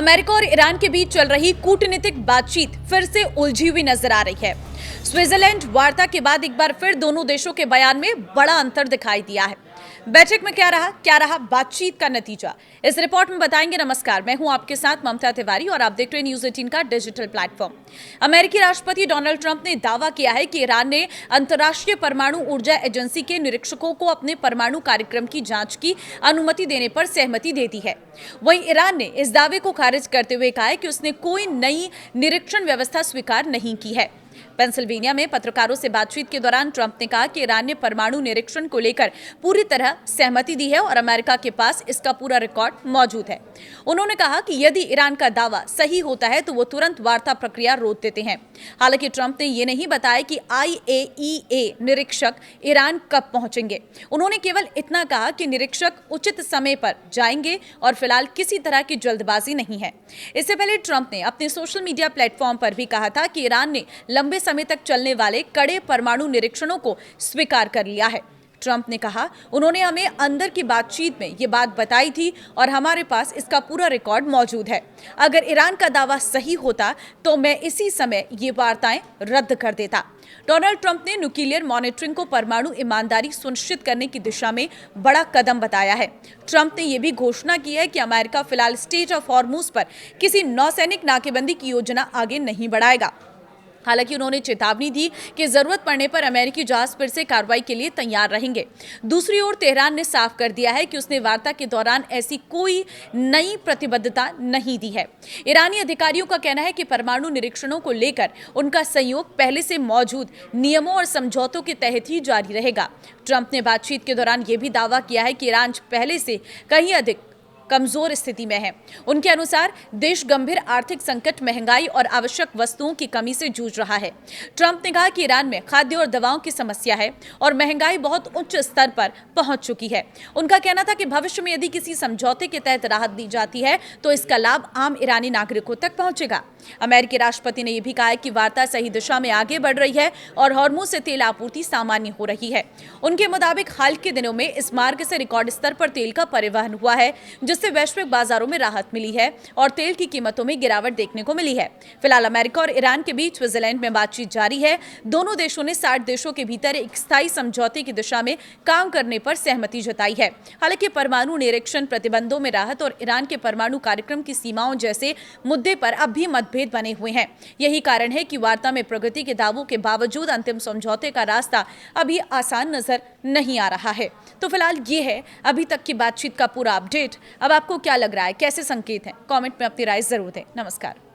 America और Iran के बीच चल रही कूटनीतिक बातचीत फिर से उलझी हुई नजर आ रही है। स्विट्जरलैंड वार्ता के बाद एक बार फिर दोनों देशों के बयान में बड़ा अंतर दिखाई दिया है। बैठक में क्या रहा बातचीत का नतीजा, इस रिपोर्ट में बताएंगे। नमस्कार, मैं हूं आपके साथ ममता तिवारी और आप देख रहे हैं न्यूज़18 का डिजिटल प्लेटफॉर्म। अमेरिकी राष्ट्रपति डोनाल्ड ट्रंप ने दावा किया है कि ईरान ने अंतर्राष्ट्रीय परमाणु ऊर्जा एजेंसी के निरीक्षकों को अपने परमाणु कार्यक्रम की जांच की अनुमति देने पर सहमति दे दी है। वहीं ईरान ने इस दावे को खारिज करते हुए कहा है कि उसने कोई नई निरीक्षण व्यवस्था स्वीकार नहीं की है। पेंसिल्वेनिया में पत्रकारों से बातचीत के दौरान ट्रंप ने कहा कि ईरान ने परमाणु निरीक्षण को लेकर पूरी तरह सहमति दी है और अमेरिका के पास इसका पूरा रिकॉर्ड मौजूद है। उन्होंने कहा कि यदि ईरान का दावा सही होता है तो वो तुरंत वार्ता प्रक्रिया रोक देते हैं। हालांकि ट्रंप ने ये नहीं बताया कि IAEA निरीक्षक ईरान कब पहुंचेंगे। उन्होंने केवल इतना कहा कि निरीक्षक उचित समय पर जाएंगे और फिलहाल किसी तरह की जल्दबाजी नहीं है। इससे पहले ट्रंप ने अपने सोशल मीडिया प्लेटफॉर्म पर भी कहा था कि ईरान ने लंबे समय तक चलने वाले कड़े परमाणु निरीक्षणों को स्वीकार कर लिया है। ट्रंप ने कहा, उन्होंने हमें अंदर की बातचीत में ये बात बताई थी और हमारे पास इसका पूरा रिकॉर्ड मौजूद है। अगर ईरान का दावा सही होता तो मैं इसी समय ये वार्ताएं रद्द कर देता। डोनाल्ड ट्रंप ने न्यूक्लियर मॉनिटरिंग को परमाणु ईमानदारी सुनिश्चित करने की दिशा में बड़ा कदम बताया है। ट्रंप ने यह भी घोषणा की है कि अमेरिका फिलहाल स्ट्रेट ऑफ हॉर्मुज पर किसी नौसैनिक नाकेबंदी की योजना आगे नहीं बढ़ाएगा। हालांकि उन्होंने चेतावनी दी कि जरूरत पड़ने पर अमेरिकी जहाज फिर से कार्रवाई के लिए तैयार रहेंगे। दूसरी ओर तेहरान ने साफ कर दिया है कि उसने वार्ता के दौरान ऐसी कोई नई प्रतिबद्धता नहीं दी है। ईरानी अधिकारियों का कहना है कि परमाणु निरीक्षणों को लेकर उनका सहयोग पहले से मौजूद नियमों और समझौतों के तहत ही जारी रहेगा। ट्रंप ने बातचीत के दौरान यह भी दावा किया है कि ईरान पहले से कहीं अधिक कमजोर स्थिति में है। उनके अनुसार देश गंभीर आर्थिक संकट, महंगाई और आवश्यक वस्तुओं की कमी से जूझ रहा है। ट्रंप ने कहा कि ईरान में खाद्य और दवाओं की समस्या है और महंगाई बहुत उच्च स्तर पर पहुंच चुकी है। उनका कहना था कि भविष्य में यदि किसी समझौते के तहत राहत दी जाती है तो इसका लाभ आम ईरानी नागरिकों तक पहुंचेगा। अमेरिकी राष्ट्रपति ने यह भी कहा है कि वार्ता सही दिशा में आगे बढ़ रही है और हॉर्मुज से तेल आपूर्ति सामान्य हो रही है। उनके मुताबिक हाल के दिनों में इस मार्ग से रिकॉर्ड स्तर पर तेल का परिवहन हुआ है, जिससे वैश्विक बाजारों में राहत मिली है और तेल की कीमतों में गिरावट देखने को मिली है। फिलहाल अमेरिका और ईरान के बीच स्विट्जरलैंड में बातचीत जारी है। दोनों देशों ने 60 देशों के भीतर एक स्थायी समझौते की दिशा में काम करने पर सहमति जताई है। हालांकि परमाणु निरीक्षण, प्रतिबंधों में राहत और ईरान के परमाणु कार्यक्रम की सीमाओं जैसे मुद्दे पर अब भी मतभेद बने हुए हैं। यही कारण है कि वार्ता में प्रगति के दावों के बावजूद अंतिम समझौते का रास्ता अभी आसान नजर नहीं आ रहा है। तो फिलहाल ये है अभी तक की बातचीत का पूरा अपडेट। अब आपको क्या लग रहा है, कैसे संकेत हैं? कमेंट में अपनी राय जरूर दें। नमस्कार।